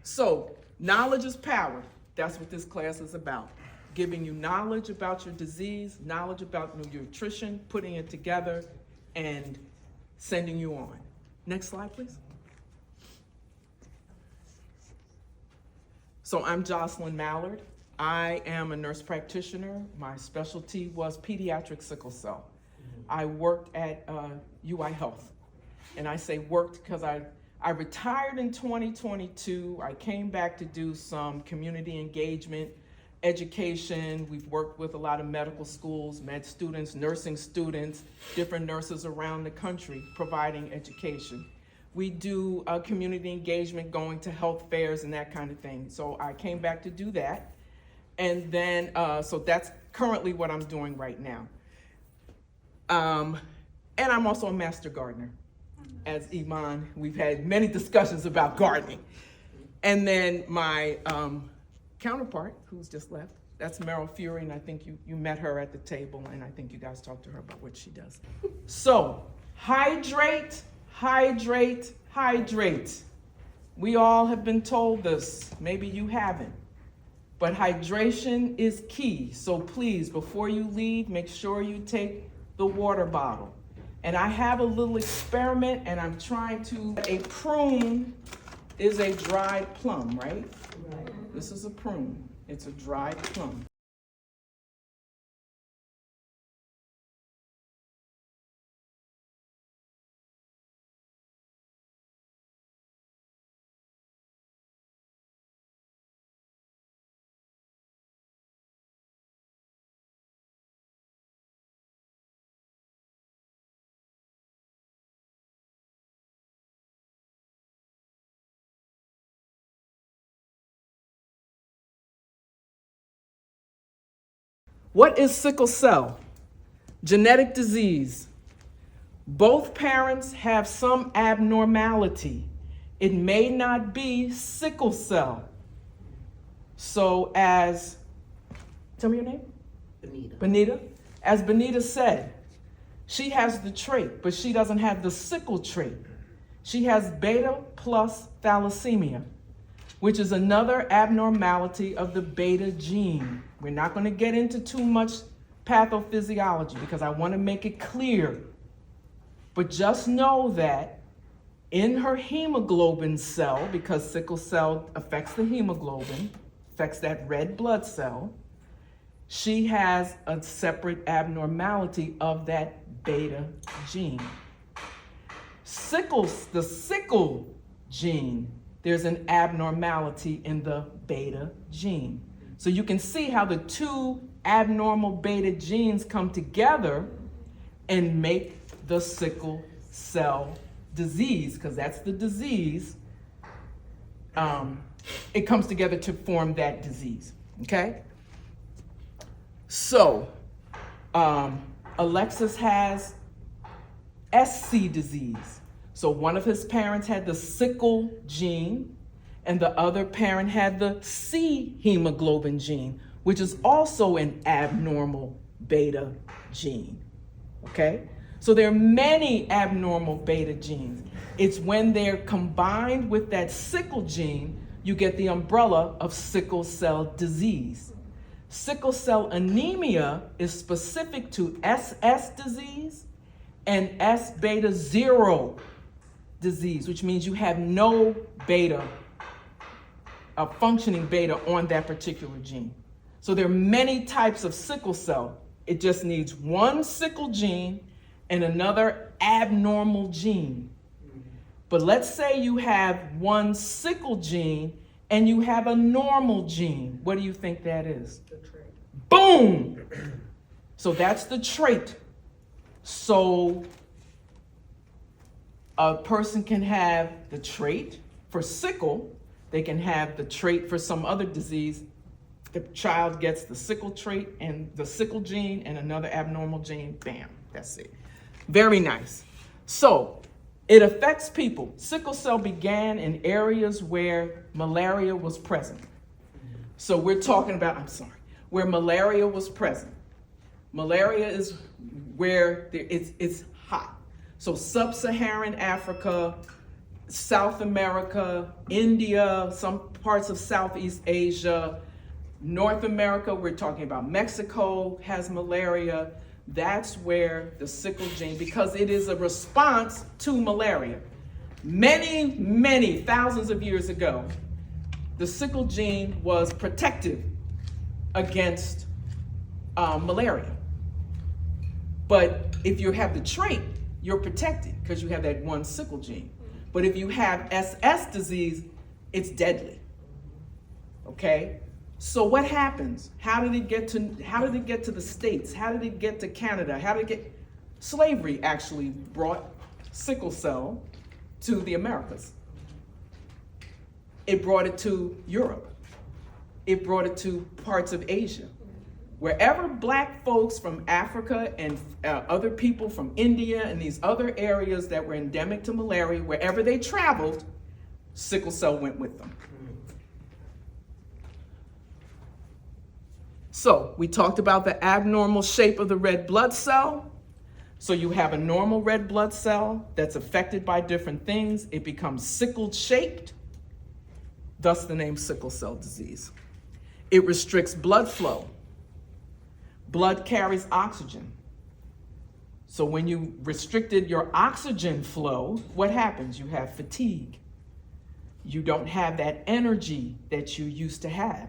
So, knowledge is power. That's what this class is about. Giving you knowledge about your disease, knowledge about your nutrition, putting it together, and sending you on. Next slide, please. So I'm Jocelyn Mallard. I am a nurse practitioner. My specialty was pediatric sickle cell. I worked at UI Health. And I say worked because I retired in 2022. I came back to do some community engagement, education. We've worked with a lot of medical schools, med students, nursing students, different nurses around the country providing education. We do community engagement, going to health fairs and that kind of thing. So I came back to do that. And then, so that's currently what I'm doing right now. And I'm also a master gardener. As Iman, we've had many discussions about gardening. And then my counterpart, who's just left, that's Meryl Fury, and I think you met her at the table, and I think you guys talked to her about what she does. So, hydrate, hydrate, hydrate. We all have been told this, maybe you haven't. But hydration is key, so please, before you leave, make sure you take the water bottle. And I have a little experiment, and I'm trying to, a prune is a dried plum, right? Right. This is a prune. It's a dried plum. What is sickle cell? Genetic disease. Both parents have some abnormality. It may not be sickle cell. So as, tell me your name? Benita. As Benita said, she has the trait, but she doesn't have the sickle trait. She has beta plus thalassemia, which is another abnormality of the beta gene. We're not going to get into too much pathophysiology because I want to make it clear. But just know that in her hemoglobin cell, because sickle cell affects the hemoglobin, affects that red blood cell, she has a separate abnormality of that beta gene. The sickle gene, there's an abnormality in the beta gene. So you can see how the two abnormal beta genes come together and make the sickle cell disease, because that's the disease. It comes together to form that disease, okay? So, Alexis has SC disease. So one of his parents had the sickle gene, and the other parent had the C hemoglobin gene, which is also an abnormal beta gene, okay? So there are many abnormal beta genes. It's when they're combined with that sickle gene, you get the umbrella of sickle cell disease. Sickle cell anemia is specific to SS disease and S beta 0 disease, which means you have no beta, a functioning beta on that particular gene. So there are many types of sickle cell. It just needs one sickle gene and another abnormal gene. But let's say you have one sickle gene and you have a normal gene. What do you think that is? The trait. Boom! So that's the trait. So a person can have the trait for sickle. They can have the trait for some other disease. The child gets the sickle trait and the sickle gene and another abnormal gene. Bam, that's it. Very nice. So it affects people. Sickle cell began in areas where malaria was present. So we're talking about, where malaria was present. Malaria is where it's hot. So sub-Saharan Africa, South America, India, some parts of Southeast Asia, North America, we're talking about Mexico has malaria. That's where the sickle gene, because it is a response to malaria. Many, many thousands of years ago, the sickle gene was protective against malaria. But if you have the trait, you're protected because you have that one sickle gene. But if you have SS disease, it's deadly. Okay? So what happens? How did it get to the States? How did it get to Canada? How did it get? Slavery actually brought sickle cell to the Americas. It brought it to Europe. It brought it to parts of Asia. Wherever black folks from Africa and other people from India and these other areas that were endemic to malaria, wherever they traveled, sickle cell went with them. So we talked about the abnormal shape of the red blood cell. So you have a normal red blood cell that's affected by different things. It becomes sickle shaped, thus the name sickle cell disease. It restricts blood flow. Blood carries oxygen. So when you restricted your oxygen flow, what happens? You have fatigue. You don't have that energy that you used to have,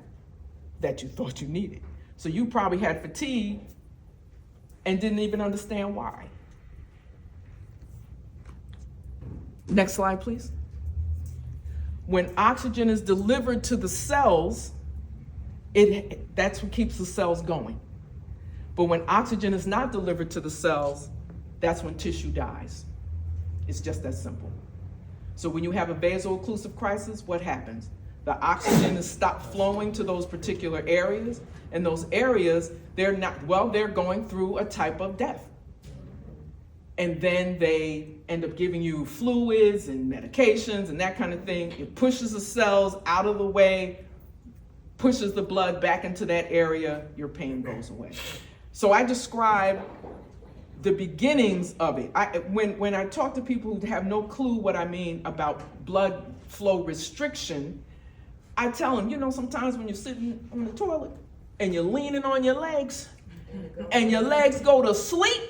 that you thought you needed. So you probably had fatigue and didn't even understand why. Next slide, please. When oxygen is delivered to the cells, that's what keeps the cells going. But when oxygen is not delivered to the cells, that's when tissue dies. It's just that simple. So when you have a vaso-occlusive crisis, what happens? The oxygen is stopped flowing to those particular areas, and those areas, they're going through a type of death. And then they end up giving you fluids and medications and that kind of thing. It pushes the cells out of the way, pushes the blood back into that area, your pain goes away. So I describe the beginnings of it. When I talk to people who have no clue what I mean about blood flow restriction, I tell them, sometimes when you're sitting on the toilet and you're leaning on your legs and your legs go to sleep,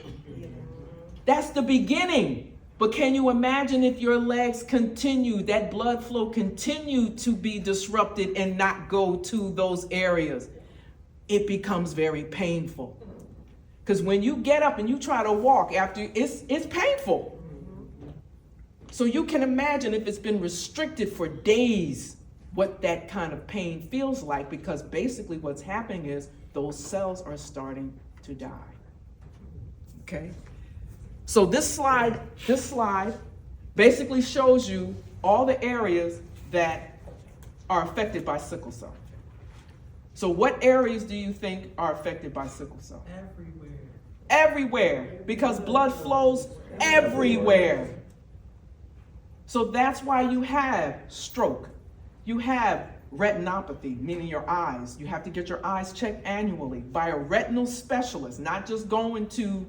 that's the beginning. But can you imagine if your legs continue, that blood flow continue to be disrupted and not go to those areas? It becomes very painful. Because when you get up and you try to walk after, it's painful. So you can imagine if it's been restricted for days, what that kind of pain feels like, because basically what's happening is those cells are starting to die. Okay? So this slide basically shows you all the areas that are affected by sickle cell. So what areas do you think are affected by sickle cell? Everywhere, because blood flows everywhere. So that's why you have stroke. You have retinopathy, meaning your eyes. You have to get your eyes checked annually by a retinal specialist, not just going to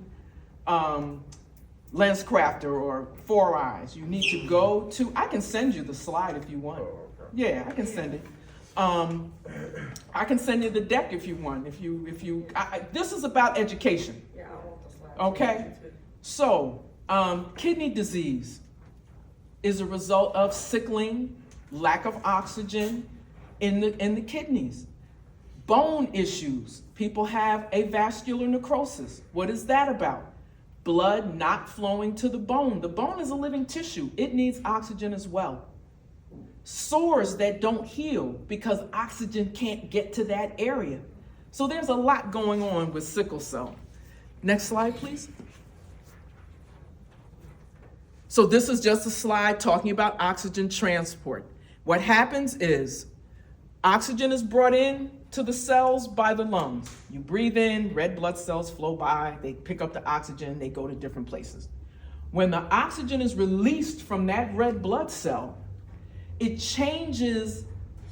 LensCrafter or 4Eyes. You need to go to, I can send you the slide if you want. Yeah, I can send it. I can send you the deck if you want. This is about education. Yeah, I want the slide. Okay. So, kidney disease is a result of sickling, lack of oxygen in the kidneys. Bone issues. People have avascular necrosis. What is that about? Blood not flowing to the bone. The bone is a living tissue. It needs oxygen as well. Sores that don't heal because oxygen can't get to that area. So there's a lot going on with sickle cell. Next slide, please. So this is just a slide talking about oxygen transport. What happens is oxygen is brought in to the cells by the lungs. You breathe in, red blood cells flow by, they pick up the oxygen, they go to different places. When the oxygen is released from that red blood cell, it changes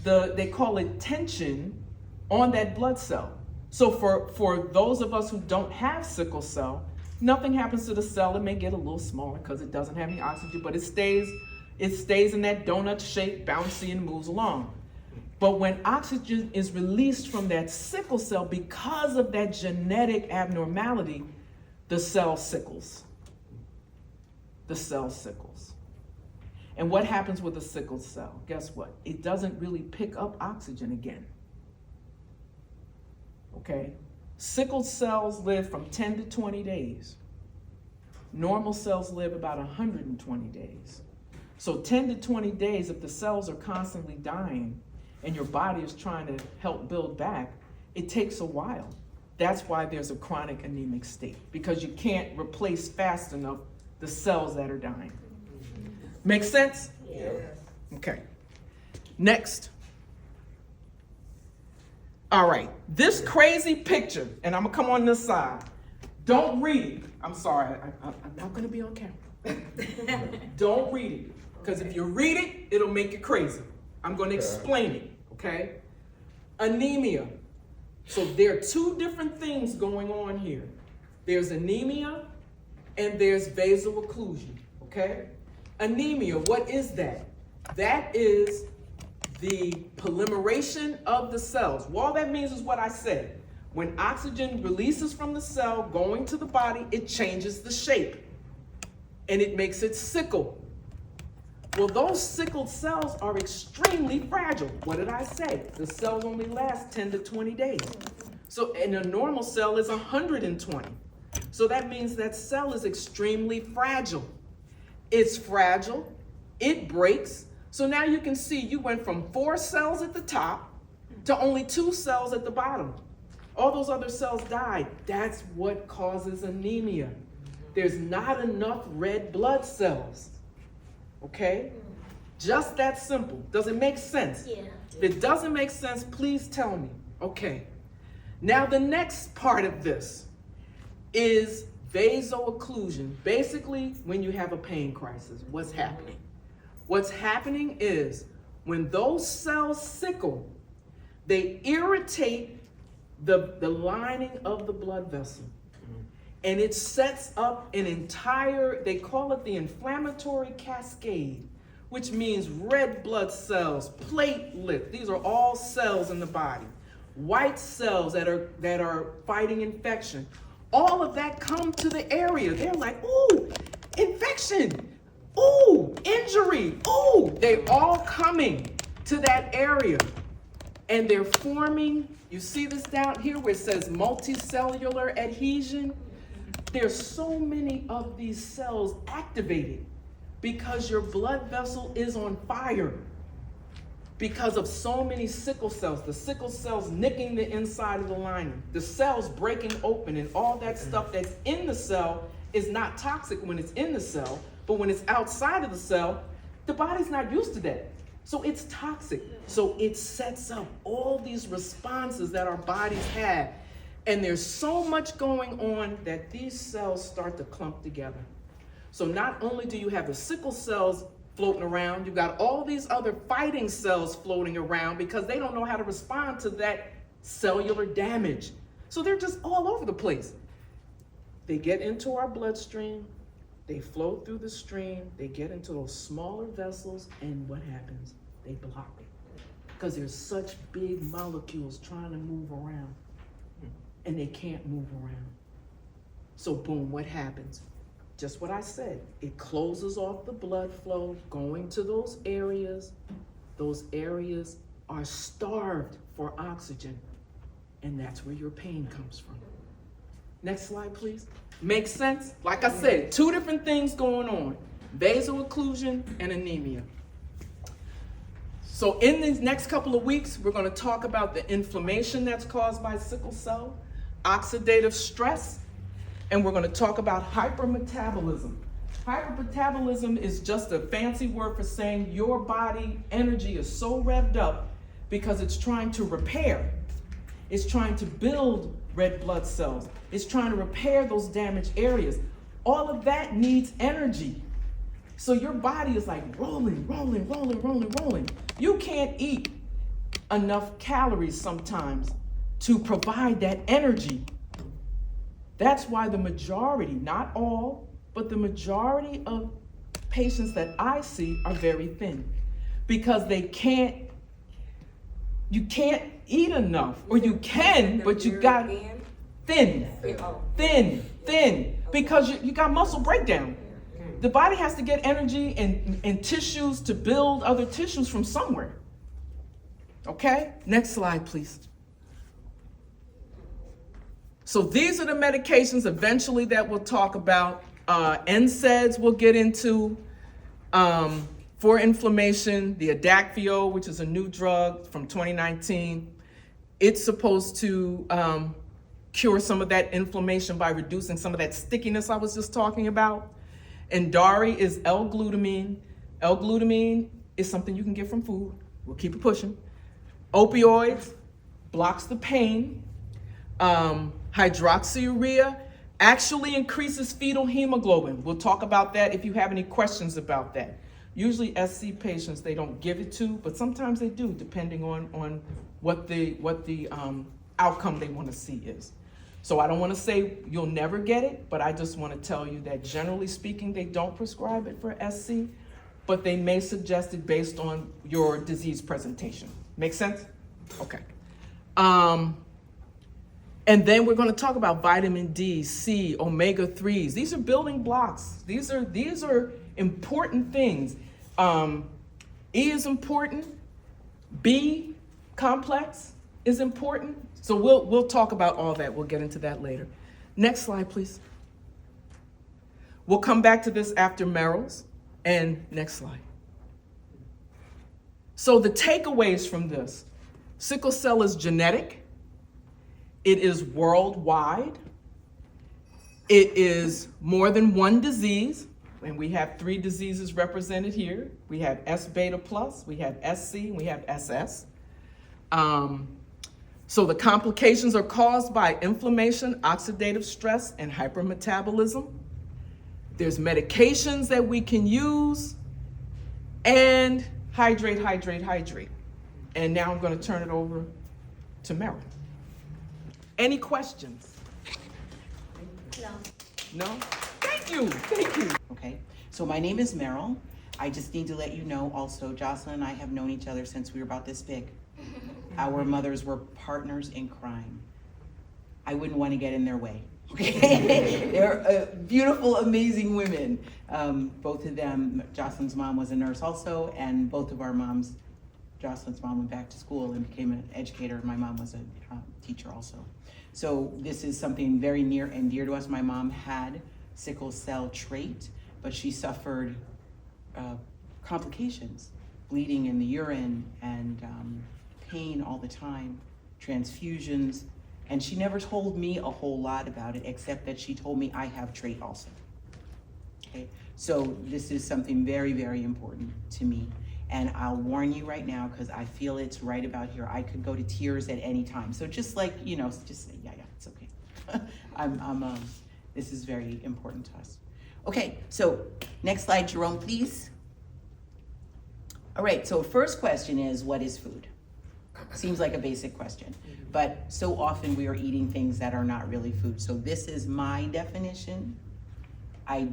they call it tension on that blood cell. So for those of us who don't have sickle cell, nothing happens to the cell. It may get a little smaller because it doesn't have any oxygen, but it stays It stays in that donut shape, bouncy, and moves along. But when oxygen is released from that sickle cell, because of that genetic abnormality, the cell sickles. The cell sickles. And what happens with a sickle cell? Guess what? It doesn't really pick up oxygen again. Okay? Sickle cells live from 10 to 20 days. Normal cells live about 120 days. So 10 to 20 days, if the cells are constantly dying and your body is trying to help build back, it takes a while. That's why there's a chronic anemic state, because you can't replace fast enough the cells that are dying. Make sense? Yes. Okay. Next. All right, this crazy picture, and I'm gonna come on this side. Don't read it. I'm sorry, I'm not gonna be on camera. Don't read it, because if you read it, it'll make you crazy. I'm gonna explain it, okay? Anemia. So there are two different things going on here. There's anemia and there's vaso-occlusion, okay? Anemia, what is that? That is the polymeration of the cells. Well, all that means is what I said. When oxygen releases from the cell going to the body, it changes the shape and it makes it sickle. Well, those sickled cells are extremely fragile. What did I say? The cells only last 10 to 20 days. So, and a normal cell is 120. So that means that cell is extremely fragile. It's fragile, it breaks. So now you can see you went from 4 cells at the top to only 2 cells at the bottom. All those other cells died. That's what causes anemia. There's not enough red blood cells. Okay? Just that simple. Does it make sense? Yeah. If it doesn't make sense, please tell me. Okay. Now the next part of this is vaso-occlusion. Basically, when you have a pain crisis, what's happening? What's happening is when those cells sickle, they irritate the lining of the blood vessel. And it sets up an entire, they call it the inflammatory cascade, which means red blood cells, platelets, these are all cells in the body. White cells that are fighting infection. All of that come to the area. They're like, ooh, infection, ooh, injury, ooh. They're all coming to that area. And they're forming, you see this down here where it says multicellular adhesion? There's so many of these cells activated because your blood vessel is on fire because of so many sickle cells. The sickle cells nicking the inside of the lining, the cells breaking open, and all that stuff that's in the cell is not toxic when it's in the cell, but when it's outside of the cell, the body's not used to that. So it's toxic. So it sets up all these responses that our bodies have. And there's so much going on that these cells start to clump together. So not only do you have the sickle cells floating around, you've got all these other fighting cells floating around because they don't know how to respond to that cellular damage. So they're just all over the place. They get into our bloodstream, they flow through the stream, they get into those smaller vessels, and what happens? They block it. Because there's such big molecules trying to move around. And they can't move around. So boom, what happens? Just what I said. It closes off the blood flow going to those areas. Those areas are starved for oxygen. And that's where your pain comes from. Next slide, please. Makes sense? Like I said, 2 different things going on. Vaso-occlusion and anemia. So in these next couple of weeks, we're going to talk about the inflammation that's caused by sickle cell, oxidative stress, and we're going to talk about hypermetabolism. Hypermetabolism is just a fancy word for saying your body energy is so revved up because it's trying to repair. It's trying to build red blood cells. It's trying to repair those damaged areas. All of that needs energy. So your body is like rolling, rolling, rolling, rolling, rolling. You can't eat enough calories sometimes to provide that energy. That's why the majority, not all, but the majority of patients that I see are very thin because you can't eat enough, or you can, but you got thin, because you got muscle breakdown. The body has to get energy and tissues to build other tissues from somewhere. Okay, next slide, please. So these are the medications eventually that we'll talk about. NSAIDs we'll get into for inflammation. The Adakveo, which is a new drug from 2019. It's supposed to cure some of that inflammation by reducing some of that stickiness I was just talking about. And Dari is L-glutamine. L-glutamine is something you can get from food. We'll keep it pushing. Opioids blocks the pain. Hydroxyurea actually increases fetal hemoglobin. We'll talk about that if you have any questions about that. Usually SC patients, they don't give it to, but sometimes they do, depending on what the outcome they want to see is. So I don't want to say you'll never get it, but I just want to tell you that generally speaking, they don't prescribe it for SC, but they may suggest it based on your disease presentation. Make sense? Okay. And then we're going to talk about vitamin D, C, omega-3s. These are building blocks. These are important things. E is important. B complex is important. So we'll talk about all that. We'll get into that later. Next slide, please. We'll come back to this after Merrill's. And next slide. So the takeaways from this: sickle cell is genetic. It is worldwide. It is more than one disease, and we have 3 diseases represented here. We have S beta plus, we have SC, and we have SS. So the complications are caused by inflammation, oxidative stress, and hypermetabolism. There's medications that we can use, and hydrate. And now I'm going to turn it over to Meryl. Any questions? No. No? Thank you. Okay, so my name is Meryl. I just need to let you know also, Jocelyn and I have known each other since we were about this big. Our mothers were partners in crime. I wouldn't want to get in their way, okay? They're beautiful, amazing women. Both of them, Jocelyn's mom was a nurse also, and both of our moms, Jocelyn's mom went back to school and became an educator. My mom was a teacher also. So this is something very near and dear to us. My mom had sickle cell trait, but she suffered complications, bleeding in the urine and pain all the time, transfusions, and she never told me a whole lot about it, except that she told me I have trait also. Okay, so this is something very, very important to me. And I'll warn you right now, because I feel it's right about here. I could go to tears at any time. So just like, just say, yeah, it's okay. This is very important to us. Okay, so next slide, Jerome, please. All right, so first question is, what is food? Seems like a basic question, but so often we are eating things that are not really food. So this is my definition. I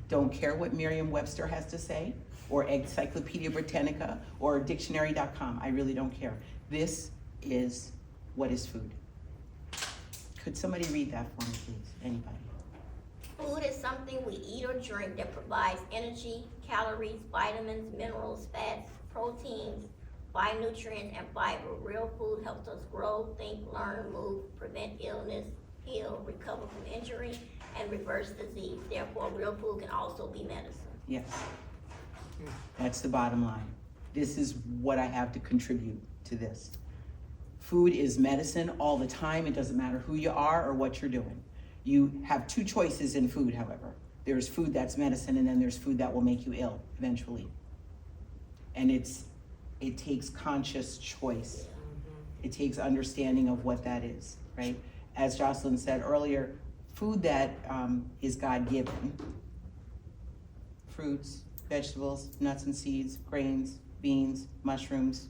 don't care what Merriam-Webster has to say, or Encyclopedia Britannica, or dictionary.com. I really don't care. This is what is food. Could somebody read that for me, please? Anybody? Food is something we eat or drink that provides energy, calories, vitamins, minerals, fats, proteins, nutrients, and fiber. Real food helps us grow, think, learn, move, prevent illness, heal, recover from injury, and reverse disease. Therefore, real food can also be medicine. Yes. That's the bottom line. This is what I have to contribute to this. Food is medicine all the time. It doesn't matter who you are or what you're doing. You have 2 choices in food, however. There's food that's medicine, and then there's food that will make you ill eventually. And it takes conscious choice. It takes understanding of what that is, right? As Jocelyn said earlier, food that is God-given, fruits, vegetables, nuts and seeds, grains, beans, mushrooms.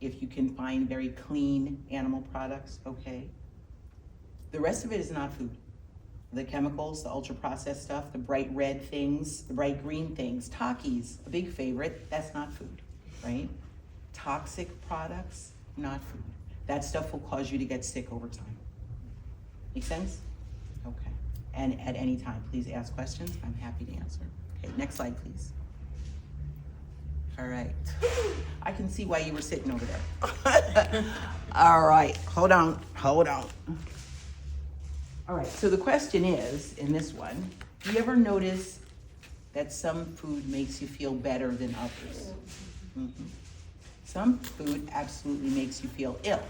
If you can find very clean animal products, okay. The rest of it is not food. the chemicals, the ultra-processed stuff, the bright red things, the bright green things. Takis, a big favorite, that's not food, right? Toxic products, not food. That stuff will cause you to get sick over time. Make sense? Okay. And at any time, please ask questions. I'm happy to answer. Okay, next slide, please. All right. I can see why you were sitting over there. All right, hold on. All right, so the question is, in this one, do you ever notice that some food makes you feel better than others? Mm-hmm. Some food absolutely makes you feel ill,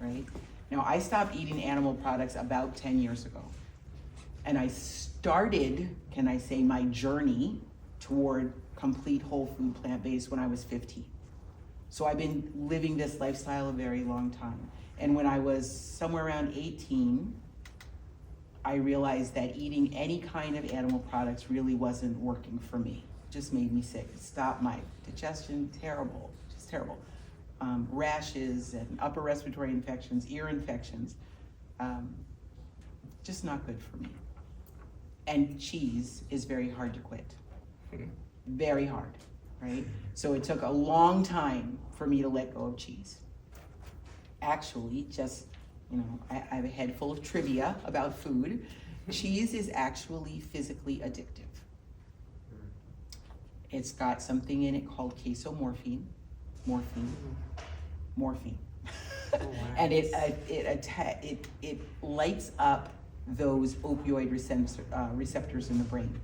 right? Now, I stopped eating animal products about 10 years ago. And I started, can I say, my journey toward complete whole food plant-based when I was 15. So I've been living this lifestyle a very long time. And when I was somewhere around 18, I realized that eating any kind of animal products really wasn't working for me. It just made me sick. It stopped my digestion, terrible, just terrible. Rashes and upper respiratory infections, ear infections, just not good for me. And cheese is very hard to quit. Very hard, right? So it took a long time for me to let go of cheese. Actually, just, I have a head full of trivia about food. Cheese is actually physically addictive. It's got something in it called casomorphine, morphine. And it lights up those opioid receptors in the brain.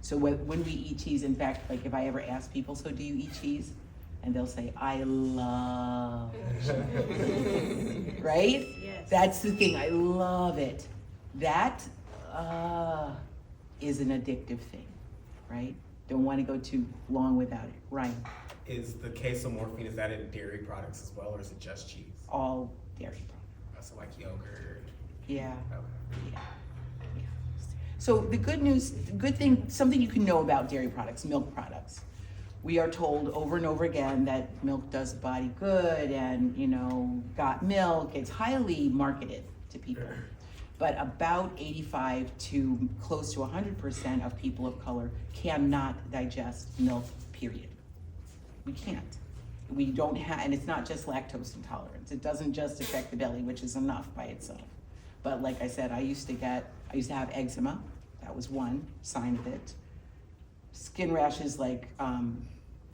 So when we eat cheese, in fact, like if I ever ask people, so do you eat cheese? And they'll say, I love cheese. Right? Yes. That's the thing, I love it. That is an addictive thing, right? Don't want to go too long without it. Ryan? Is the casomorphine, is that in dairy products as well, or is it just cheese? All dairy products. So like yogurt? Yeah. Okay. Yeah. So the good thing, something you can know about dairy products, milk products. We are told over and over again that milk does the body good and, got milk. It's highly marketed to people. But about 85 to close to 100% of people of color cannot digest milk, period. We can't. We don't have, and it's not just lactose intolerance. It doesn't just affect the belly, which is enough by itself. But like I said, I used to have eczema. That was one sign of it. Skin rashes like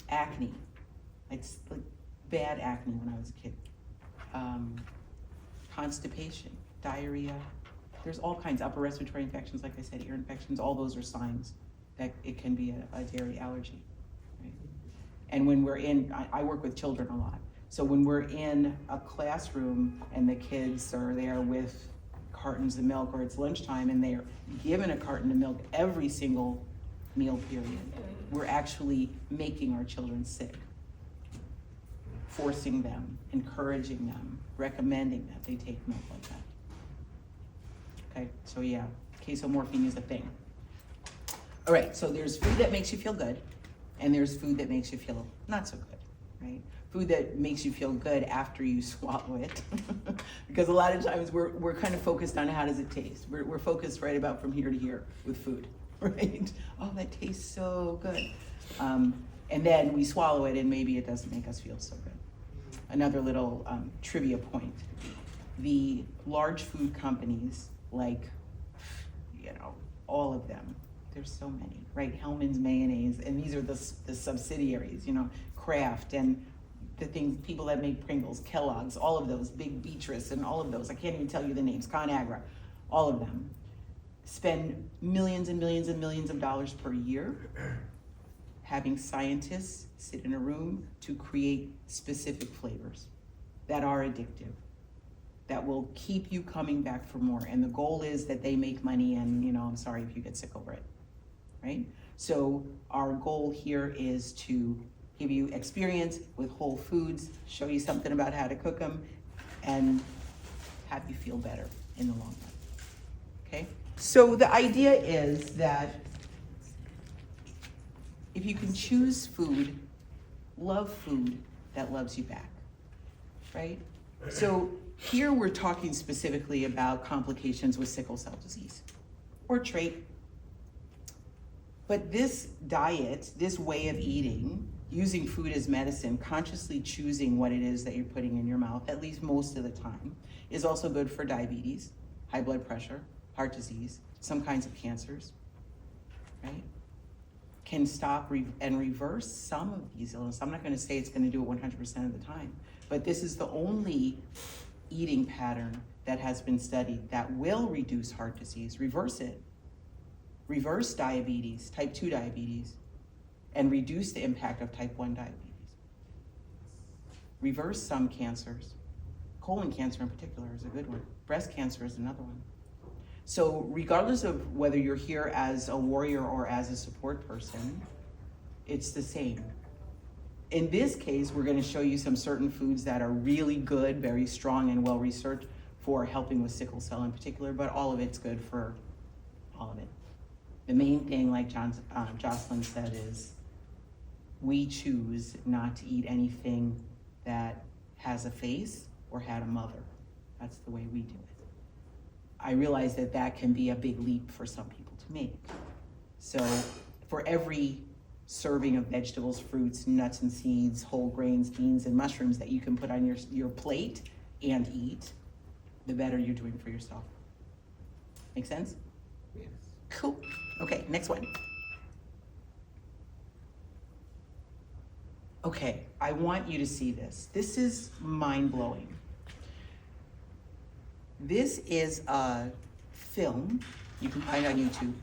acne. It's like bad acne when I was a kid. Constipation, diarrhea. There's all kinds of upper respiratory infections, like I said, ear infections. All those are signs that it can be a dairy allergy. Right? And when we're I work with children a lot. So when we're in a classroom and the kids are there with cartons of milk, or it's lunchtime and they're given a carton of milk every single meal period, we're actually making our children sick. Forcing them, encouraging them, recommending that they take milk like that. Okay, so yeah, casomorphine is a thing. All right, so there's food that makes you feel good, and there's food that makes you feel not so good, right? Food that makes you feel good after you swallow it. Because a lot of times we're kind of focused on how does it taste. We're focused right about from here to here with food, right? Oh, that tastes so good. And then we swallow it and maybe it doesn't make us feel so good. Another little trivia point. The large food companies, like, all of them, there's so many, right? Hellmann's mayonnaise, and these are the subsidiaries, Kraft, and the things, people that make Pringles, Kellogg's, all of those, Big Beatrice, and all of those, I can't even tell you the names, ConAgra, all of them, spend millions and millions and millions of dollars per year having scientists sit in a room to create specific flavors that are addictive, that will keep you coming back for more. And the goal is that they make money and, I'm sorry if you get sick over it, right? So our goal here is to give you experience with whole foods, show you something about how to cook them, and have you feel better in the long run, okay? So the idea is that if you can choose food, love food that loves you back, right? So here we're talking specifically about complications with sickle cell disease or trait. But this diet, this way of eating, using food as medicine, consciously choosing what it is that you're putting in your mouth, at least most of the time, is also good for diabetes, high blood pressure, heart disease, some kinds of cancers, right? Can stop and reverse some of these illnesses. I'm not gonna say it's gonna do it 100% of the time, but this is the only eating pattern that has been studied that will reduce heart disease, reverse it, reverse diabetes, type 2 diabetes, and reduce the impact of type 1 diabetes. Reverse some cancers. Colon cancer in particular is a good one. Breast cancer is another one. So regardless of whether you're here as a warrior or as a support person, it's the same. In this case, we're gonna show you some certain foods that are really good, very strong and well-researched for helping with sickle cell in particular, but all of it's good for all of it. The main thing, like Jocelyn said, is we choose not to eat anything that has a face or had a mother. That's the way we do it. I realize that that can be a big leap for some people to make. So for every serving of vegetables, fruits, nuts and seeds, whole grains, beans and mushrooms that you can put on your plate and eat, the better you're doing for yourself. Make sense? Yes. Cool. Okay, next one. Okay, I want you to see this. This is mind-blowing. This is a film you can find on YouTube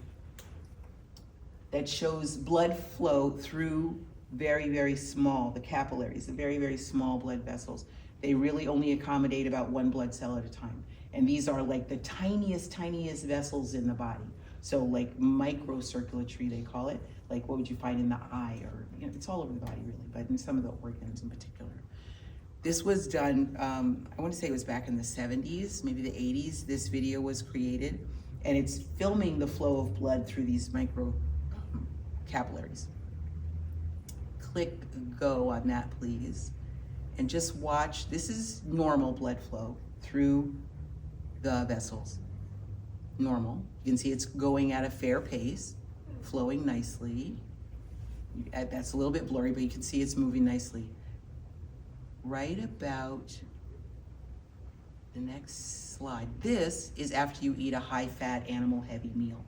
that shows blood flow through very, very small, the capillaries, the very, very small blood vessels. They really only accommodate about one blood cell at a time. And these are like the tiniest, tiniest vessels in the body. So like microcirculatory, they call it. Like what would you find in the eye, or it's all over the body really, but in some of the organs in particular. This was done, I want to say it was back in the 70s, maybe the 80s, this video was created, and it's filming the flow of blood through these micro capillaries. Click go on that, please, and just watch. This is normal blood flow through the vessels. Normal. You can see it's going at a fair pace, flowing nicely. That's a little bit blurry, but you can see it's moving nicely. Right about the next slide. This is after you eat a high-fat, animal-heavy meal.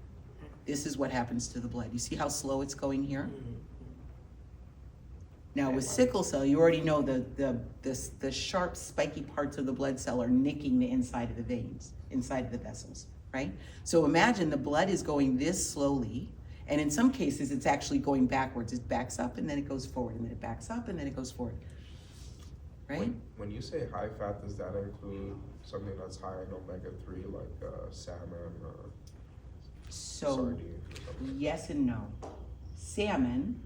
This is what happens to the blood. You see how slow it's going here? Now with sickle cell, you already know the sharp, spiky parts of the blood cell are nicking the inside of the veins, inside of the vessels, right? So imagine the blood is going this slowly, and in some cases, it's actually going backwards. It backs up, and then it goes forward, and then it backs up, and then it goes forward. Right? When you say high fat, does that include something that's high in omega-3, like salmon or So, sardines or something? yes and no. Salmon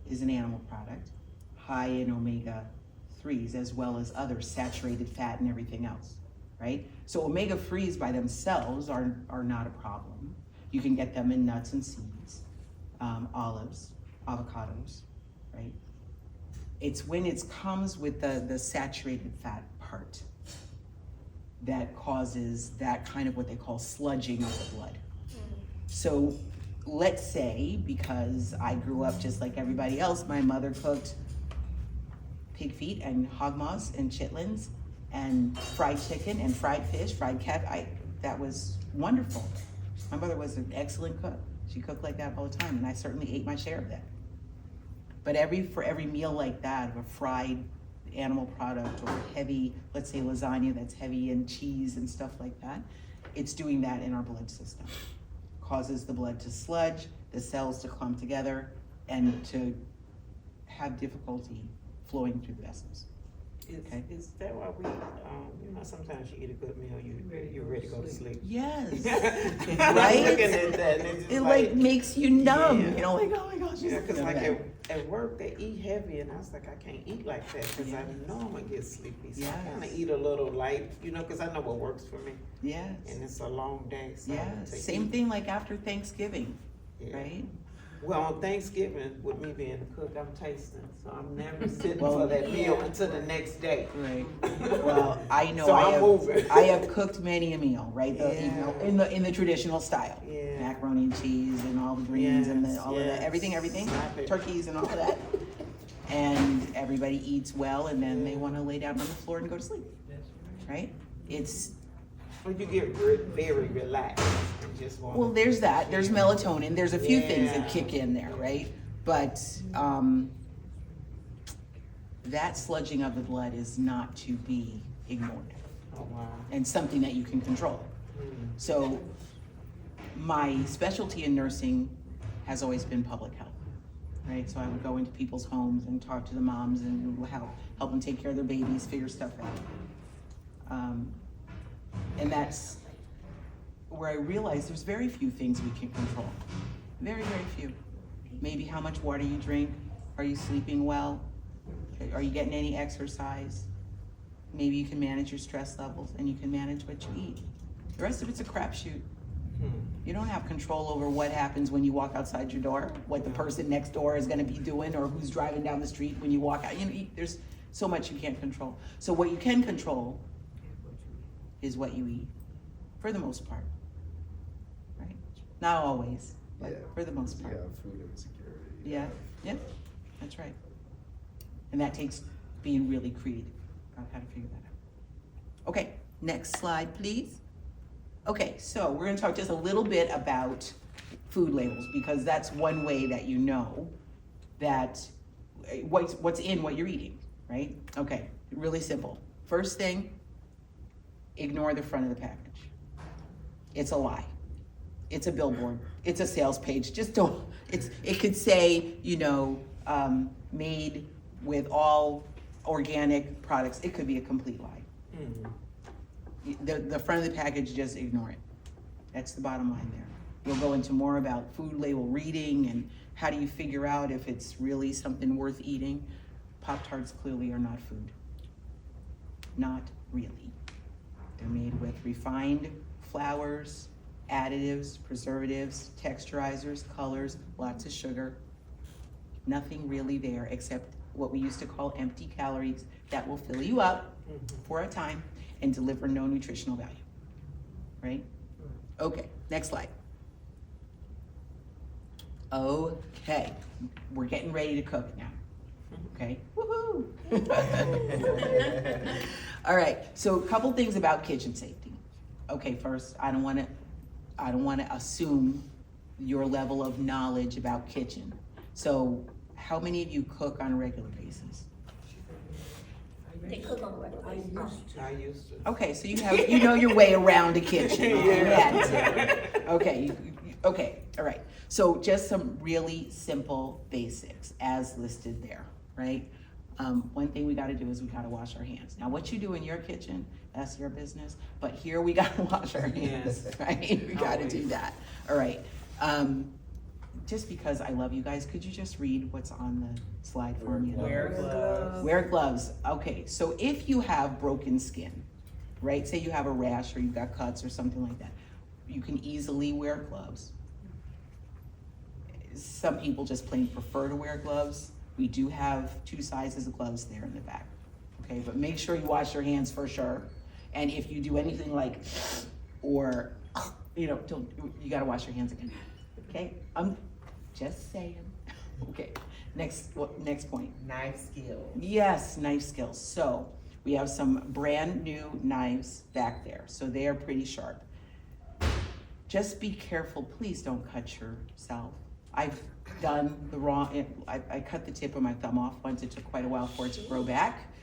is an animal product, high in omega-3s, as well as other saturated fat and everything else, right? So omega-3s by themselves are not a problem. You can get them in nuts and seeds, olives, avocados, right? It's when it comes with the saturated fat part that causes that kind of what they call sludging of the blood. So let's say, because I grew up just like everybody else, my mother cooked pig feet and hog maws and chitlins and fried chicken and fried fish, fried cat. That was wonderful. My mother was an excellent cook. She cooked like that all the time, and I certainly ate my share of that. But for every meal like that, of a fried animal product or heavy, let's say lasagna that's heavy in cheese and stuff like that, it's doing that in our blood system. Causes the blood to sludge, the cells to clump together, and to have difficulty flowing through the vessels. Okay. Is that why we, sometimes you eat a good meal, you're ready to go to sleep? Yes. Right? Right? Looking at that, and it's just It like makes you numb, Yeah. like, oh my gosh. Yeah, cause looking like at at work, they eat heavy, and I was like, I can't eat like that, cause I know I'm gonna get sleepy, so I kinda Yes. eat a little light, cause I know what works for me, Yes. and it's a long day, so I Yes. take Same it. thing like after Thanksgiving, Yeah. right? Well, on Thanksgiving, with me being a cook, I'm tasting, so I'm never sitting Well, for that meal until the next day. Right. Well, I know So I'm moving. I have cooked many a meal, right? Yeah. In the traditional style. Yeah. Macaroni and cheese and all the greens and Yes, all of that, yes. everything, Stop it. turkeys and all of that. And everybody eats well, and then they want to lay down on the floor and go to sleep, right? It's Well, you get very relaxed and just want. well, there's that. There's melatonin. There's a few things that Yeah. kick in there, right? But that sludging of the blood is not to be ignored, Oh, wow. and something that you can control. So my specialty in nursing has always been public health, right? So I would go into people's homes and talk to the moms and help them take care of their babies, figure stuff out. And that's where I realized there's very few things we can control. Very, very few. Maybe how much water you drink. Are you sleeping well? Are you getting any exercise? Maybe you can manage your stress levels and you can manage what you eat. The rest of it's a crapshoot. You don't have control over what happens when you walk outside your door, what the person next door is gonna be doing, or who's driving down the street when you walk out. You know, there's so much you can't control. So what you can control is what you eat, for the most part, right? Not always, but Yeah. for the most Yeah, part. food insecurity. Yeah, that's right. And that takes being really creative about how to figure that out. Okay, next slide, please. Okay, so we're gonna talk just a little bit about food labels, because that's one way that you know that what's in what you're eating, right? Okay, really simple. First thing, ignore the front of the package. It's a lie. It's a billboard. It's a sales page. Just don't. It could say, made with all organic products. It could be a complete lie. The front of the package, just ignore it. That's the bottom line there. We'll go into more about food label reading and how do you figure out if it's really something worth eating. Pop-Tarts clearly are not food. Not really. They're made with refined flours, additives, preservatives, texturizers, colors, lots of sugar. Nothing really there except what we used to call empty calories that will fill you up for a time and deliver no nutritional value, right? Okay, next slide. Okay, we're getting ready to cook now, okay? Woohoo! All right, so a couple things about kitchen safety. Okay, first, I don't wanna assume your level of knowledge about kitchen. So how many of you cook on a regular basis? They cook on a regular basis. I used to. Okay, so you know your way around the kitchen. Yeah. Okay, okay, all right. So just some really simple basics as listed there, right? One thing we gotta do is we gotta wash our hands. Now, what you do in your kitchen, that's your business, but here we gotta wash our hands, Yes. right? We gotta do Always. that, all right. Just because I love you guys, could you just read what's on the slide for me? Wear gloves. Wear gloves. Okay, so if you have broken skin, right? Say you have a rash or you've got cuts or something like that, you can easily wear gloves. Some people just plain prefer to wear gloves. We do have 2 sizes of gloves there in the back. Okay, but make sure you wash your hands for sure. And if you do anything like, or, you gotta wash your hands again. Okay, I'm just saying. Okay, next point. Knife skills. Yes, knife skills. So we have some brand new knives back there. So they are pretty sharp. Just be careful, please don't cut yourself. I've done the wrong, I cut the tip of my thumb off once. It took quite a while for it to grow back.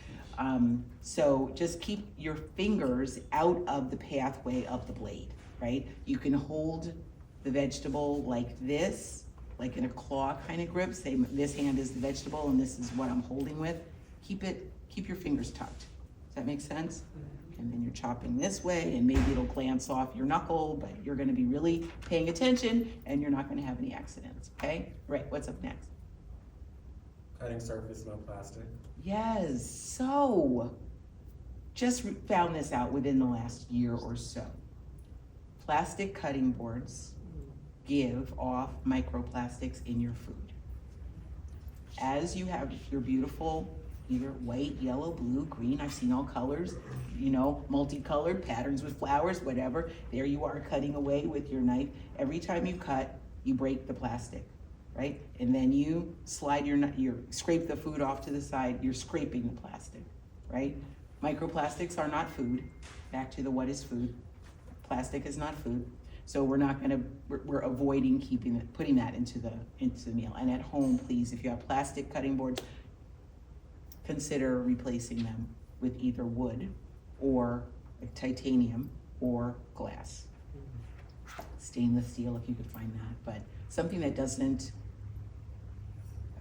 So just keep your fingers out of the pathway of the blade, right? You can hold the vegetable like this, like in a claw kind of grip. Say this hand is the vegetable and this is what I'm holding with. Keep your fingers tucked. Does that make sense? And then you're chopping this way and maybe it'll glance off your knuckle, but you're gonna be really paying attention and you're not gonna have any accidents, okay? Right, what's up next? Cutting surface, no plastic. Yes, so just found this out within the last year or so. Plastic cutting boards give off microplastics in your food. As you have your beautiful, either white, yellow, blue, green, I've seen all colors, you know, multicolored patterns with flowers, whatever. There you are cutting away with your knife. Every time you cut, you break the plastic, right? And then you slide you scrape the food off to the side, you're scraping the plastic, right? Microplastics are not food. Back to the what is food. Plastic is not food. So we're avoiding putting that into the meal. And at home, please, if you have plastic cutting boards, consider replacing them with either wood or like titanium or glass. Stainless steel if you could find that, but something that doesn't,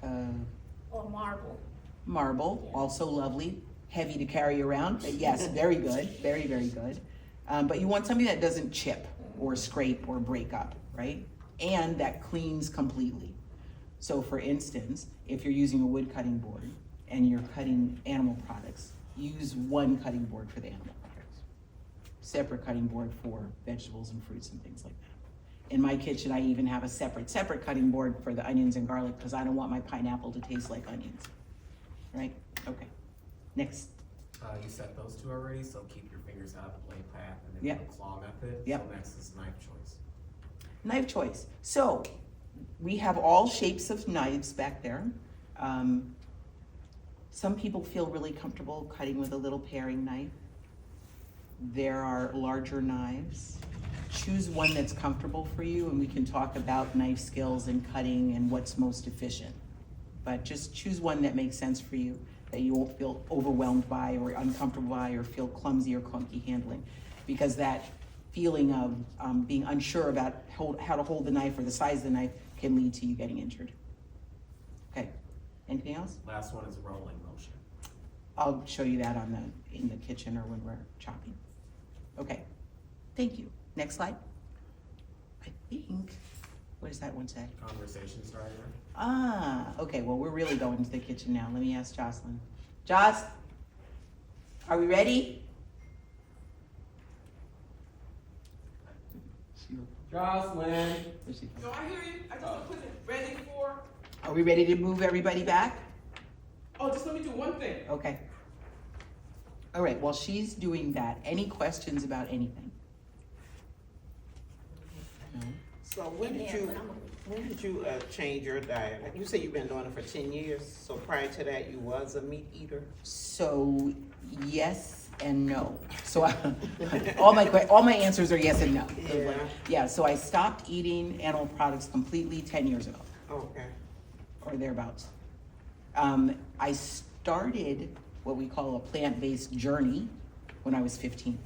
Or marble, also lovely, heavy to carry around, but yes, very good, very, very good. But you want something that doesn't chip or scrape or break up, right? And that cleans completely. So for instance, if you're using a wood cutting board and you're cutting animal products, use one cutting board for the animal products. Separate cutting board for vegetables and fruits and things like that. In my kitchen, I even have a separate cutting board for the onions and garlic because I don't want my pineapple to taste like onions, right? Okay, next. You said those two already, so keep your fingers out of the blade path and then Yep. the claw method. Yep. So next is knife choice. Knife choice. So we have all shapes of knives back there. Some people feel really comfortable cutting with a little paring knife. There are larger knives. Choose one that's comfortable for you, and we can talk about knife skills and cutting and what's most efficient. But just choose one that makes sense for you, that you won't feel overwhelmed by or uncomfortable by or feel clumsy or clunky handling. Because that feeling of being unsure about how to hold the knife or the size of the knife can lead to you getting injured. Okay, anything else? Last one is rolling motion. I'll show you that in the kitchen or when we're chopping. Okay, thank you. Next slide. I think, what does that one say? Conversation starter. Okay, well, we're really going to the kitchen now. Let me ask Jocelyn. Joss, are we ready? Jocelyn. No, I hear you. I just put it ready for. Are we ready to move everybody back? Oh, just let me do one thing. Okay. All right, while she's doing that, any questions about anything? No? So when did you change your diet? Like you said you've been doing it for 10 years, so prior to that you was a meat eater? So yes and no. So all my answers are yes and no. Yeah. Yeah, so I stopped eating animal products completely 10 years ago, Okay. or thereabouts. I started what we call a plant-based journey when I was 15.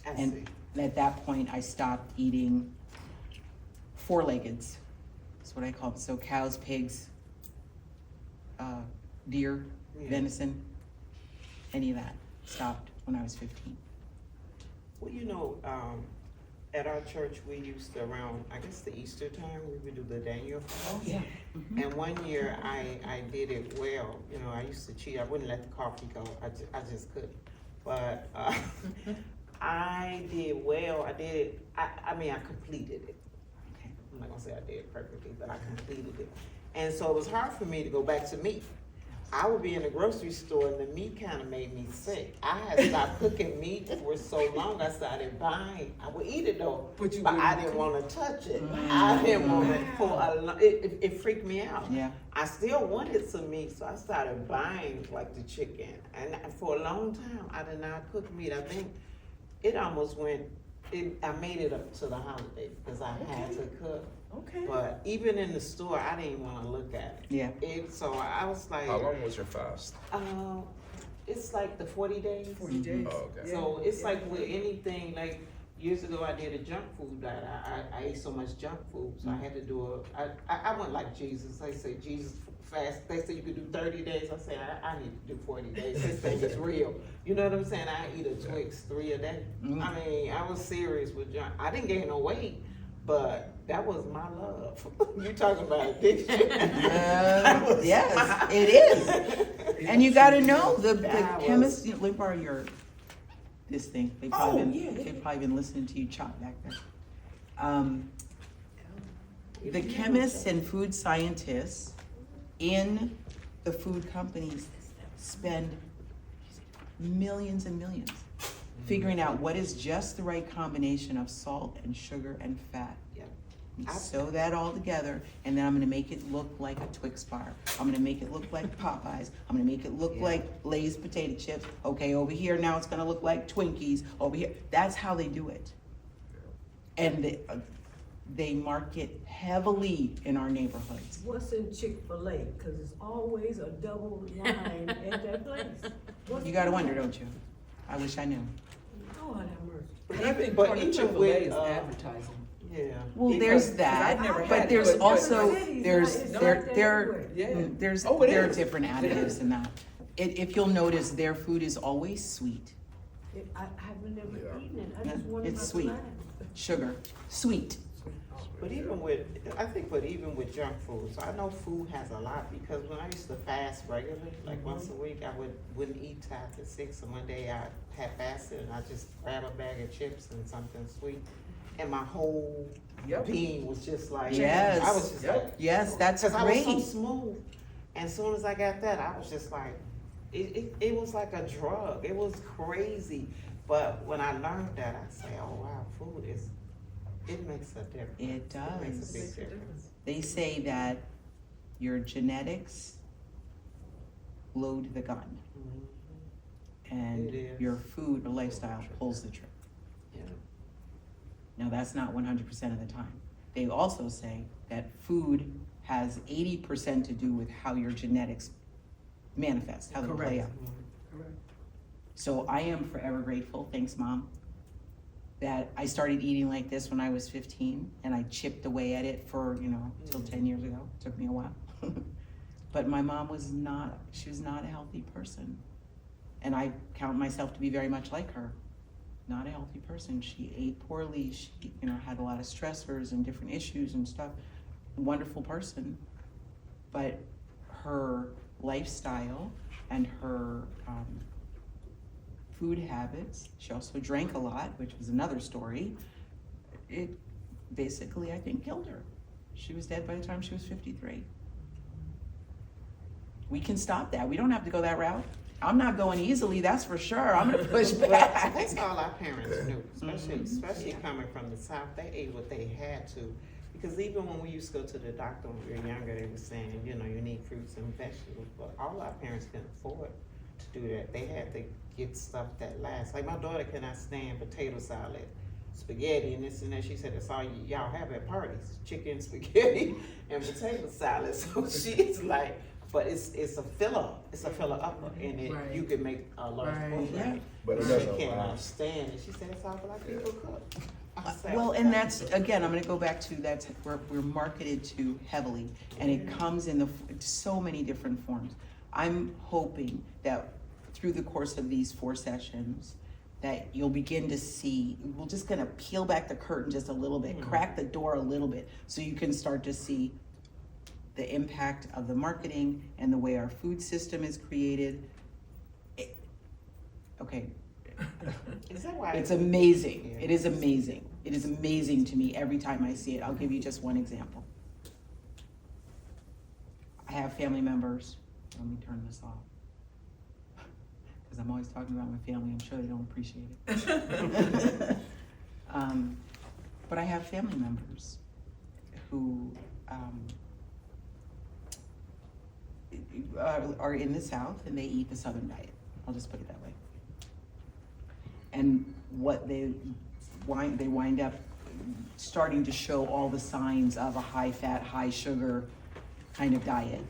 I And see. at that point, I stopped eating four-leggeds. That's what I call them. So cows, pigs, deer, Yeah. venison, any of that. Stopped when I was 15. Well, you know, at our church, we used to around, I guess the Easter time, we would do the Daniel fast. Yeah. And one year I did it well. You know, I used to cheat. I wouldn't let the coffee go. I just couldn't. But I did well. I did it. I mean, I completed it. Okay. I'm not gonna say I did it perfectly, but I completed it. And so it was hard for me to go back to meat. I would be in the grocery store and the meat kind of made me sick. I had stopped cooking meat for so long, I started buying. I would eat it though, But you but I wouldn't didn't want to touch it. Mm. I didn't want it for a long, it freaked me out. Yeah. I still wanted some meat, so I started buying like the chicken. And for a long time, I did not cook meat. I think it almost went, I made it up to the holiday because I had to cook. Okay. But even in the store, I didn't want to look at it. Yeah. So I was like, How long was your fast? it's like the 40 days. 40 days. Oh, okay. So it's like with anything, like years ago I did a junk food diet. I ate so much junk food, so I had to do I went like Jesus. They say Jesus fast. They say you could do 30 days. I said I need to do 40 days. This thing is real. You know what I'm saying? I eat a Twix 3 a day. Mm. I mean, I was serious with junk. I didn't gain no weight, but that was my love. You talking about addiction? Yes, it is. And you gotta know, the That chemists, let me borrow this thing. They've Oh, probably yeah. been listening to you chop back there. The chemists and food scientists in the food companies spend millions and millions figuring out what is just the right combination of salt and sugar and fat. Yeah. We sew that all together, and then I'm gonna make it look like a Twix bar. I'm gonna make it look like Popeyes. I'm gonna make it look like Lay's potato chips. Okay, over here now it's gonna look like Twinkies. Over here, that's how they do it. And they market heavily in our neighborhoods. What's in Chick-fil-A? Cause it's always a double line at that place. You gotta wonder, don't you? I wish I knew. Oh, have mercy. But I think But part of even Chick-fil-A with, is uh, advertising. Yeah. Well, Because- there's that, I've never but had there's it, but- also, Cities, there's, it's there, like that there, everywhere. Yeah. there's, Oh, it there are is. different It additives is. in that. If you'll notice, their food is always sweet, I haven't never Yeah. eaten it, I just wanted It's my sweet. plan. sugar, sweet. But even with, I think, but even with junk food, so I know food has a lot, because when I used to fast regularly, like once a week, I wouldn't eat till after 6, and one day I had fasted, and I just grabbed a bag of chips and something sweet, and my whole Yep. being was just like, Yes. I was just Yep. like, Yes, that's cause I was so great. smooth, and as soon as I got that, I was just like, it was like a drug, it was crazy, but when I learned that, I say, oh wow, food is, it makes a difference. It It makes does. a big difference. They say that your genetics load the gun, and It is. your food or lifestyle pulls the trigger. Yeah. Now, that's not 100% of the time. They also say that food has 80% to do with how your genetics manifest, how they play Correct. out. So I am forever grateful, thanks Mom, that I started eating like this when I was 15, and I chipped away at it for, till 10 years ago. Took me a while. But my mom was not a healthy person. And I count myself to be very much like her. Not a healthy person. She ate poorly, she, had a lot of stressors and different issues and stuff. Wonderful person, but her lifestyle and her food habits, she also drank a lot, which was another story. It basically, I think, killed her. She was dead by the time she was 53. We can stop that. We don't have to go that route. I'm not going easily, that's for sure. I'm gonna push But back. that's all our parents knew, especially coming from the South. They ate what they had to. Because even when we used to go to the doctor when we were younger, they were saying, you need fruits and vegetables. But all our parents couldn't afford to do that. They had to get stuff that lasts. Like my daughter cannot stand potato salad, spaghetti, and this and that. She said that's all y'all have at parties: chicken, spaghetti, and potato salad. So she's like, but it's a filler. It's a filler upper, and Right. you can make a large Right. portion. Yeah. But it She doesn't can't last. understand it. She said it's all black people cook. I said, Well, and that's, again, I'm gonna go back to that, we're marketed to heavily, and it comes in so many different forms. I'm hoping that through the course of these 4 sessions, that you'll begin to see, we're just gonna peel back the curtain just a little bit, crack the door a little bit, so you can start to see the impact of the marketing and the way our food system is created. Okay, Is that why? it's amazing. It is amazing. It is amazing to me every time I see it. I'll give you just one example. I have family members. Let me turn this off. Because I'm always talking about my family. I'm sure they don't appreciate it. But I have family members who are in the South, and they eat the Southern diet. I'll just put it that way. And what they wind up starting to show all the signs of a high fat, high sugar kind of diet.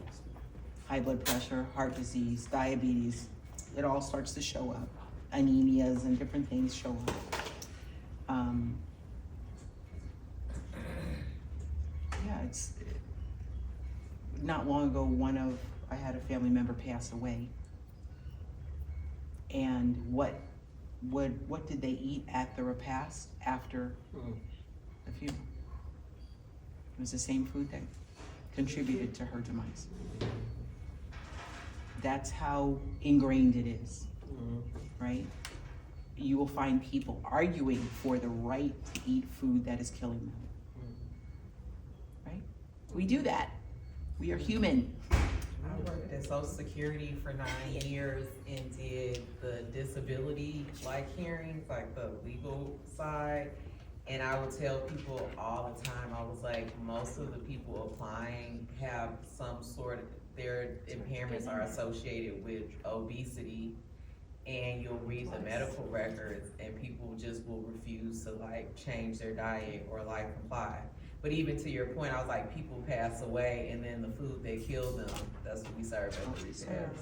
High blood pressure, heart disease, diabetes, it all starts to show up. Anemias and different things show up. It's not long ago, I had a family member pass away. And what did they eat at the repast after the funeral? It was the same food that contributed to her demise. That's how ingrained it is, right? You will find people arguing for the right to eat food that is killing them, right? We do that. We are human. I worked at Social Security for 9 years and did the disability hearings, like the legal side. And I would tell people all the time, I was like, most of the people applying have some sort of, their impairments are associated with obesity. And you'll read the medical records and people just will refuse to change their diet or comply. But even to your point, I was like, people pass away and then the food that killed them, that's what we serve at the recepts.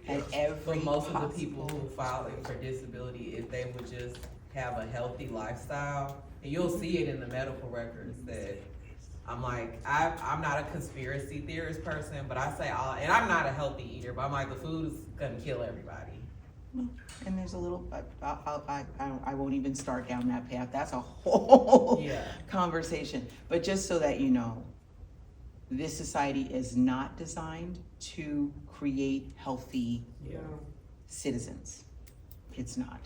And every But most of the possible- people who filing for disability, if they would just have a healthy lifestyle, and you'll see it in the medical records that I'm like, I'm not a conspiracy theorist person, but I say and I'm not a healthy eater, but I'm like, the food is gonna kill everybody. And there's a little, I won't even start down that path. That's a whole Yeah. conversation. But just so that you know, this society is not designed to create healthy Yeah. citizens. It's not.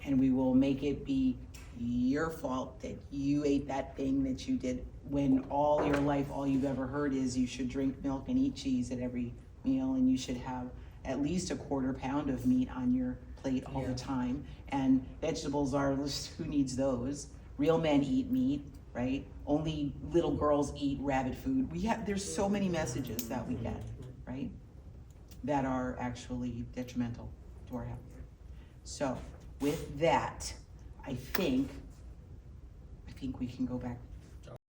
And we will make it be your fault that you ate that thing that you did when all your life, all you've ever heard is you should drink milk and eat cheese at every meal and you should have at least a quarter pound of meat on your plate all the time. And vegetables are, who needs those? Real men eat meat, right? Only little girls eat rabbit food. There's so many messages that we get, right? That are actually detrimental to our health. So with that, I think we can go back